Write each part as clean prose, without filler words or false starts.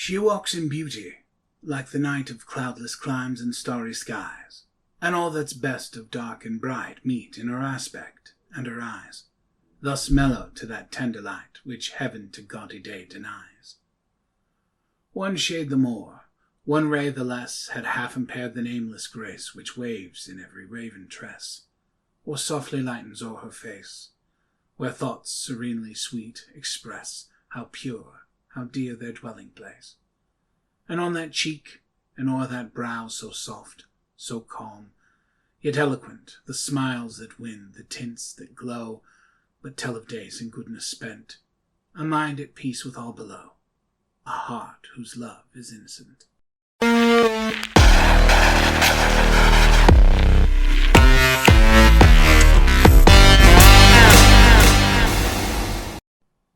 She walks in beauty, like the night of cloudless climes and starry skies, and all that's best of dark and bright meet in her aspect and her eyes, thus mellow to that tender light which heaven to gaudy day denies. One shade the more, one ray the less, had half impaired the nameless grace which waves in every raven tress, or softly lightens o'er her face, where thoughts serenely sweet express how pure, how dear their dwelling place. And on that cheek, and o'er that brow so soft, so calm, yet eloquent, the smiles that win, the tints that glow, but tell of days in goodness spent, a mind at peace with all below, a heart whose love is innocent.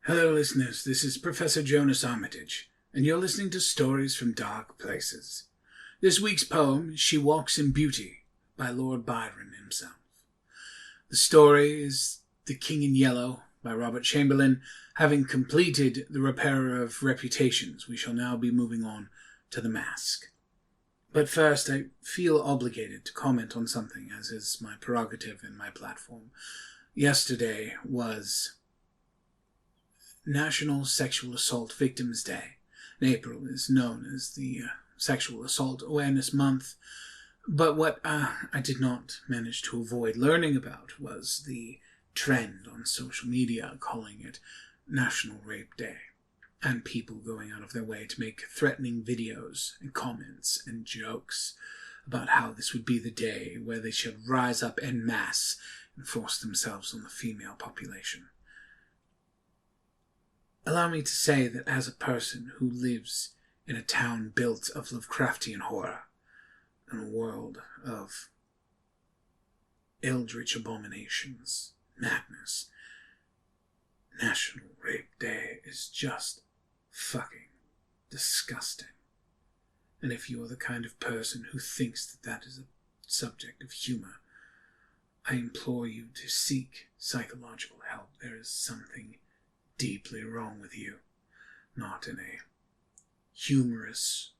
Hello listeners, this is Professor Jonas Armitage, and you're listening to Stories from Dark Places. This week's poem, She Walks in Beauty, by Lord Byron himself. The story is The King in Yellow, by Robert Chamberlain. Having completed The Repairer of Reputations, we shall now be moving on to The Mask. But first, I feel obligated to comment on something, as is my prerogative and my platform. Yesterday was National Sexual Assault Victims Day. April is known as the Sexual Assault Awareness Month, but what I did not manage to avoid learning about was the trend on social media calling it National Rape Day, and people going out of their way to make threatening videos and comments and jokes about how this would be the day where they should rise up en masse and force themselves on the female population. Allow me to say that as a person who lives in a town built of Lovecraftian horror, in a world of eldritch abominations, madness, National Rape Day is just fucking disgusting. And if you're the kind of person who thinks that that is a subject of humor, I implore you to seek psychological help. There is something deeply wrong with you, not in a humorous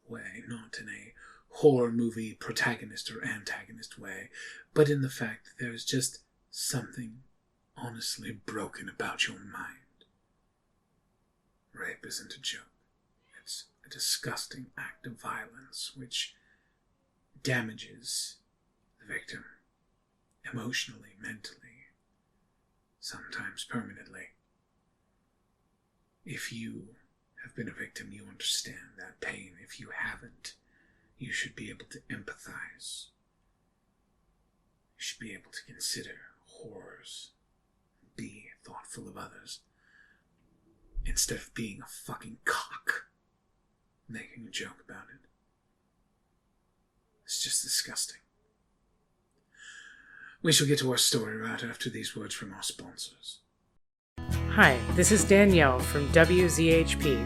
way, not in a horror movie protagonist or antagonist way, but in the fact that there is just something honestly broken about your mind. Rape isn't a joke. It's a disgusting act of violence which damages the victim emotionally, mentally, sometimes permanently. If you have been a victim, you understand that pain. If you haven't, you should be able to empathize. You should be able to consider horrors, be thoughtful of others, instead of being a fucking cock, making a joke about it. It's just disgusting. We shall get to our story right after these words from our sponsors. Hi, this is Danielle from WZHP.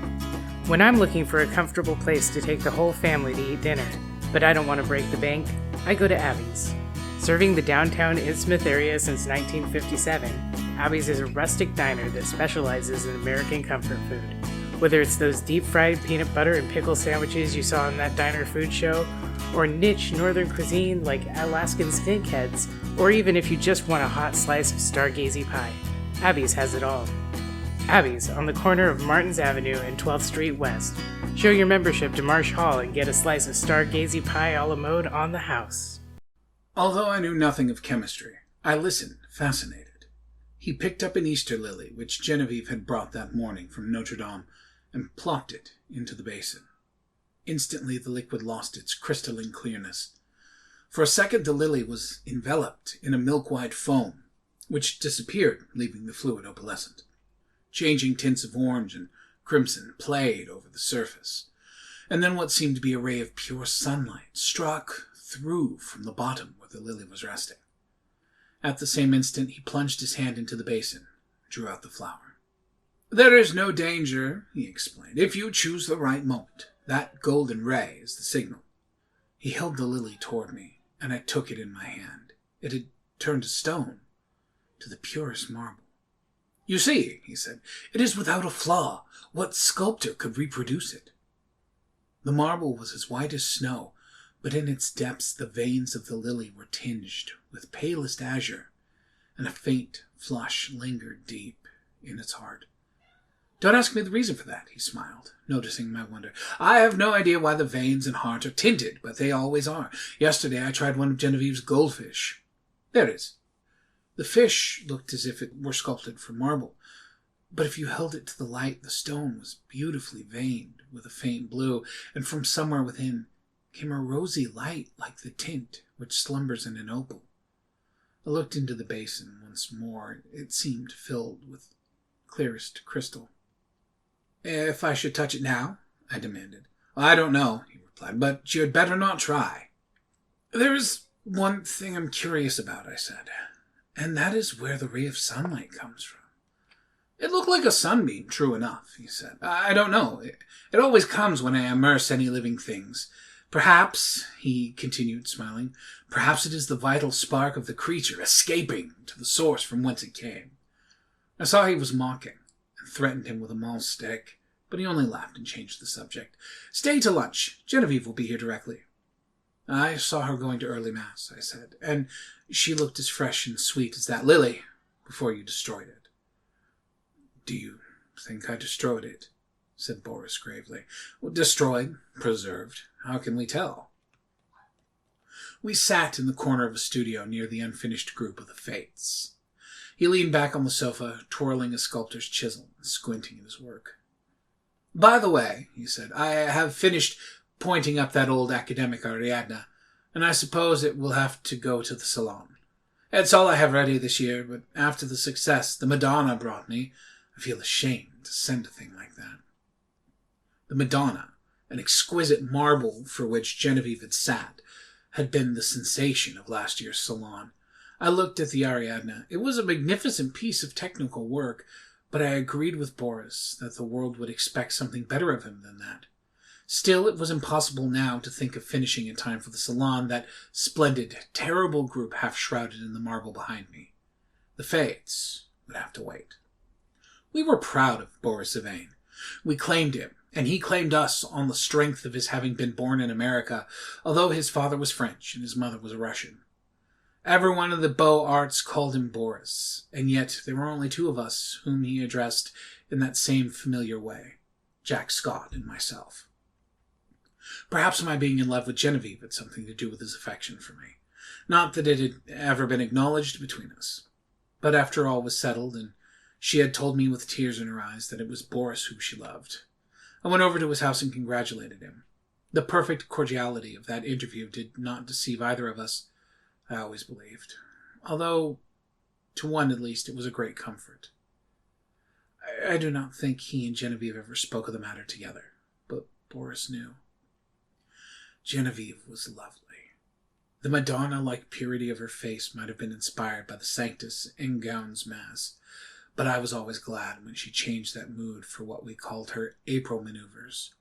When I'm looking for a comfortable place to take the whole family to eat dinner, but I don't want to break the bank, I go to Abby's. Serving the downtown Innsmouth area since 1957, Abby's is a rustic diner that specializes in American comfort food. Whether it's those deep-fried peanut butter and pickle sandwiches you saw in that diner food show, or niche northern cuisine like Alaskan snakeheads, or even if you just want a hot slice of stargazy pie, Abby's has it all. Abby's, on the corner of Martins Avenue and 12th Street West. Show your membership to Marsh Hall and get a slice of stargazy pie a la mode on the house. Although I knew nothing of chemistry, I listened, fascinated. He picked up an Easter lily, which Genevieve had brought that morning from Notre Dame, and plopped it into the basin. Instantly the liquid lost its crystalline clearness. For a second the lily was enveloped in a milk-white foam, which disappeared, leaving the fluid opalescent. Changing tints of orange and crimson played over the surface, and then what seemed to be a ray of pure sunlight struck through from the bottom where the lily was resting. At the same instant he plunged his hand into the basin and drew out the flower. "There is no danger," he explained, "if you choose the right moment. That golden ray is the signal." He held the lily toward me, and I took it in my hand. It had turned to stone, to the purest marble. "You see," he said, "it is without a flaw. What sculptor could reproduce it?" The marble was as white as snow, but in its depths the veins of the lily were tinged with palest azure, and a faint flush lingered deep in its heart. "Don't ask me the reason for that," he smiled, noticing my wonder. "I have no idea why the veins and heart are tinted, but they always are. Yesterday I tried one of Genevieve's goldfish. There it is." The fish looked as if it were sculpted from marble, but if you held it to the light, the stone was beautifully veined with a faint blue, and from somewhere within came a rosy light like the tint which slumbers in an opal. I looked into the basin once more. It seemed filled with clearest crystal. "If I should touch it now?" I demanded. "I don't know," he replied, "but you had better not try." "There is one thing I'm curious about," I said, "and that is where the ray of sunlight comes from." "It looked like a sunbeam, true enough," he said. "I don't know. It always comes when I immerse any living things. Perhaps," he continued, smiling, "perhaps it is the vital spark of the creature escaping to the source from whence it came." I saw he was mocking, and threatened him with a maul stick, but he only laughed and changed the subject. "Stay to lunch. Genevieve will be here directly." "I saw her going to early mass," I said, "and she looked as fresh and sweet as that lily before you destroyed it." "Do you think I destroyed it?" said Boris gravely. "Well, destroyed, preserved. How can we tell?" We sat in the corner of a studio near the unfinished group of the Fates. He leaned back on the sofa, twirling a sculptor's chisel and squinting at his work. "By the way," he said, "I have finished pointing up that old academic Ariadne, and I suppose it will have to go to the Salon. It's all I have ready this year, but after the success the Madonna brought me, I feel ashamed to send a thing like that." The Madonna, an exquisite marble for which Genevieve had sat, had been the sensation of last year's Salon. I looked at the Ariadne. It was a magnificent piece of technical work, but I agreed with Boris that the world would expect something better of him than that. Still, it was impossible now to think of finishing in time for the Salon, that splendid, terrible group half shrouded in the marble behind me. The Fates would have to wait. We were proud of Boris Yvain. We claimed him, and he claimed us on the strength of his having been born in America, although his father was French and his mother was a Russian. Everyone in the Beaux Arts called him Boris, and yet there were only two of us whom he addressed in that same familiar way, Jack Scott and myself. Perhaps my being in love with Genevieve had something to do with his affection for me. Not that it had ever been acknowledged between us. But after all was settled, and she had told me with tears in her eyes that it was Boris whom she loved, I went over to his house and congratulated him. The perfect cordiality of that interview did not deceive either of us, I always believed, although to one at least it was a great comfort. I do not think he and Genevieve ever spoke of the matter together, but Boris knew. Genevieve was lovely. The Madonna-like purity of her face might have been inspired by the Sanctus in Gowns Mass, but I was always glad when she changed that mood for what we called her April maneuvers.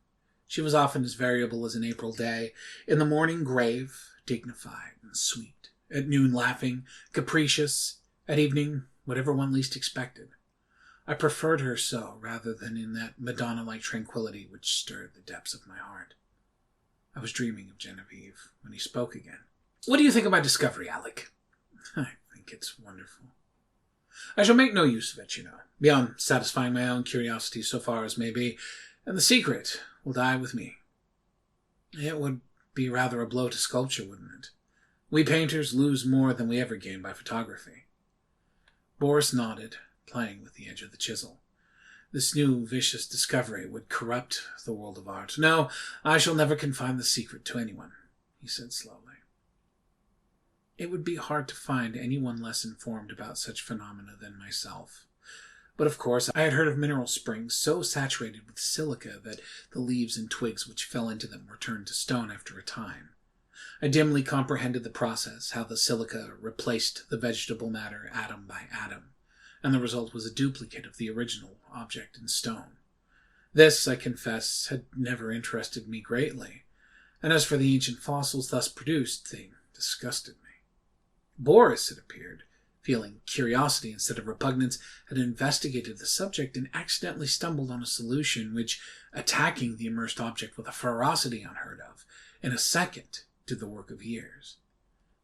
She was often as variable as an April day, in the morning grave, dignified and sweet, at noon laughing, capricious, at evening whatever one least expected. I preferred her so, rather than in that Madonna-like tranquility which stirred the depths of my heart. I was dreaming of Genevieve when he spoke again. "What do you think of my discovery, Alec?" "I think it's wonderful." "I shall make no use of it, you know, beyond satisfying my own curiosity so far as may be, and the secret will die with me." "It would be rather a blow to sculpture, wouldn't it? We painters lose more than we ever gain by photography." Boris nodded, playing with the edge of the chisel. This new vicious discovery would corrupt the world of art. "No, I shall never confide the secret to anyone," he said slowly. It would be hard to find anyone less informed about such phenomena than myself. But of course, I had heard of mineral springs so saturated with silica that the leaves and twigs which fell into them were turned to stone after a time. I dimly comprehended the process, how the silica replaced the vegetable matter atom by atom, and the result was a duplicate of the original object in stone. This, I confess, had never interested me greatly, and as for the ancient fossils thus produced, they disgusted me. Boris, it appeared, feeling curiosity instead of repugnance, had investigated the subject and accidentally stumbled on a solution which, attacking the immersed object with a ferocity unheard of, in a second did the work of years.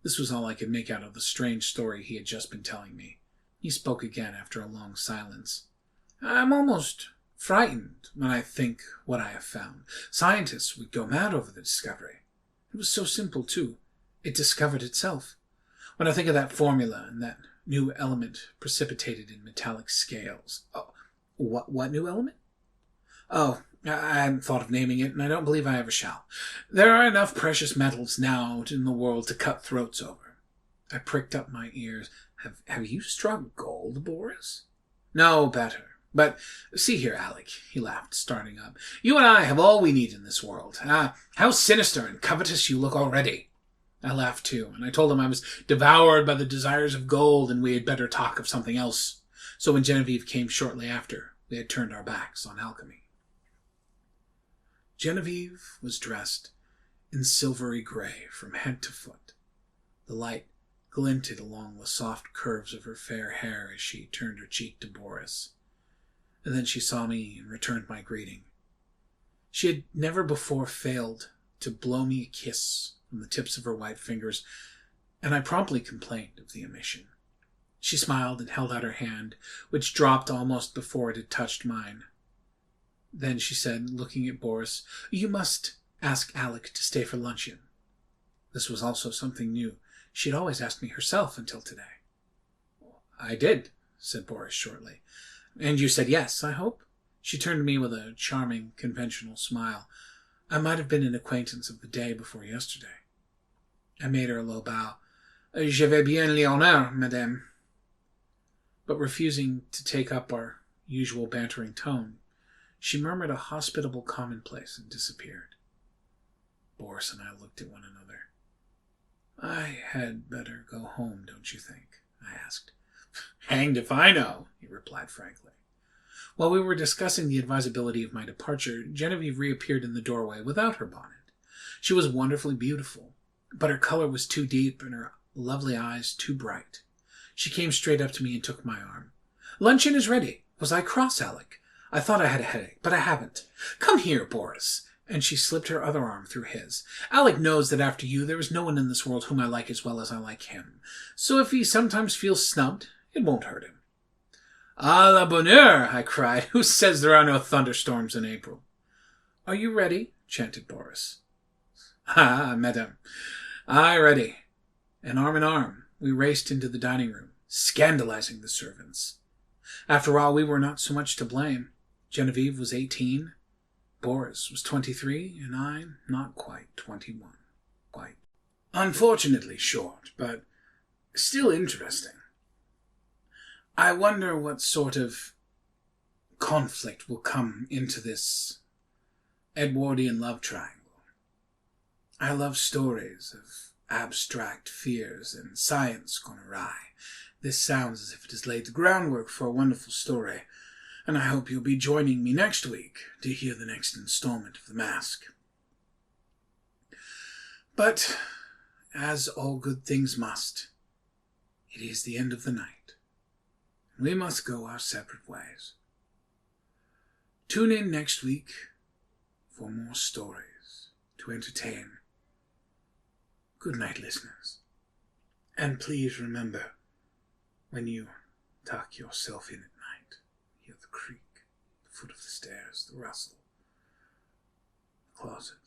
This was all I could make out of the strange story he had just been telling me. He spoke again after a long silence. I'm almost frightened when I think what I have found. Scientists would go mad over the discovery. It was so simple, too. It discovered itself. When I think of that formula and that new element precipitated in metallic scales. Oh, what new element? Oh, I hadn't thought of naming it, and I don't believe I ever shall. There are enough precious metals now in the world to cut throats over. I pricked up my ears. Have you struck gold, Boris? No, better. But see here, Alec, he laughed, starting up. You and I have all we need in this world. How sinister and covetous you look already. I laughed too, and I told him I was devoured by the desires of gold and we had better talk of something else. So when Genevieve came shortly after, we had turned our backs on alchemy. Genevieve was dressed in silvery gray from head to foot. The light glinted along the soft curves of her fair hair as she turned her cheek to Boris. And then she saw me and returned my greeting. She had never before failed to blow me a kiss from the tips of her white fingers, and I promptly complained of the omission. She smiled and held out her hand, which dropped almost before it had touched mine. Then she said, looking at Boris, You must ask Alec to stay for luncheon. This was also something new. She had always asked me herself until today. I did, said Boris shortly. And you said yes, I hope? She turned to me with a charming, conventional smile. I might have been an acquaintance of the day before yesterday. I made her a low bow. Je vais bien l'honneur, madame. But refusing to take up our usual bantering tone, she murmured a hospitable commonplace and disappeared. Boris and I looked at one another. I had better go home, don't you think? I asked. Hanged if I know, he replied frankly. While we were discussing the advisability of my departure, Genevieve reappeared in the doorway without her bonnet. She was wonderfully beautiful, but her color was too deep and her lovely eyes too bright. She came straight up to me and took my arm. Luncheon is ready. Was I cross, Alec? I thought I had a headache, but I haven't. Come here, Boris. And she slipped her other arm through his. Alec knows that after you, there is no one in this world whom I like as well as I like him. So if he sometimes feels snubbed, it won't hurt him. À la bonne heure, I cried. Who says there are no thunderstorms in April? Are you ready? Chanted Boris. Ah, madame. Aye, ready. And arm in arm, we raced into the dining room, scandalizing the servants. After all, we were not so much to blame. Genevieve was 18, Boris was 23, and I not quite 21. Quite. Unfortunately short, but still interesting. I wonder what sort of conflict will come into this Edwardian love triangle. I love stories of abstract fears and science gone awry. This sounds as if it has laid the groundwork for a wonderful story, and I hope you'll be joining me next week to hear the next installment of The Mask. But, as all good things must, it is the end of the night, and we must go our separate ways. Tune in next week for more stories to entertain. Good night, listeners. And please remember, when you tuck yourself in at night, hear the creak, the foot of the stairs, the rustle, the closet,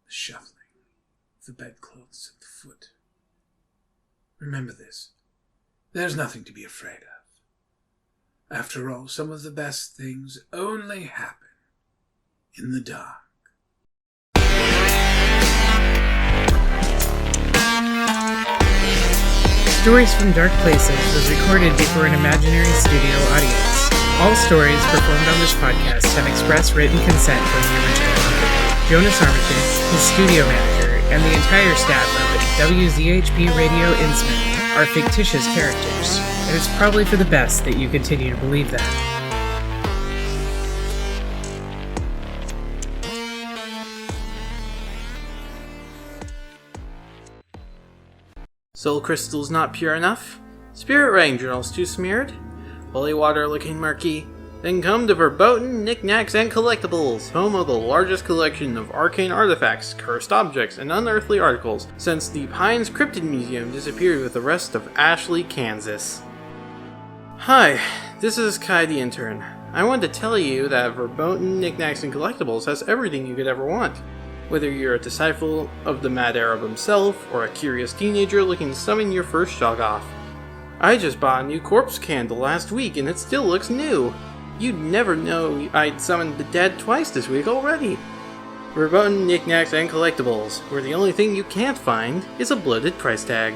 the shuffling of the bedclothes at the foot. Remember this. There's nothing to be afraid of. After all, some of the best things only happen in the dark. Stories from Dark Places was recorded before an imaginary studio audience. All stories performed on this podcast have express written consent from the original author. Jonas Armitage, his studio manager, and the entire staff of WZHP Radio Innsmouth are fictitious characters, and it's probably for the best that you continue to believe that. Soul crystal's not pure enough? Spirit ring journals too smeared? Holy water looking murky? Then come to Verboten Knickknacks and Collectibles, home of the largest collection of arcane artifacts, cursed objects, and unearthly articles since the Pines Cryptid Museum disappeared with the rest of Ashley, Kansas. Hi, this is Kai the Intern. I wanted to tell you that Verboten Knickknacks and Collectibles has everything you could ever want. Whether you're a disciple of the Mad Arab himself, or a curious teenager looking to summon your first shoggoth. I just bought a new corpse candle last week and it still looks new. You'd never know I'd summoned the dead twice this week already. Verboten Knickknacks and Collectibles, where the only thing you can't find is a bloated price tag.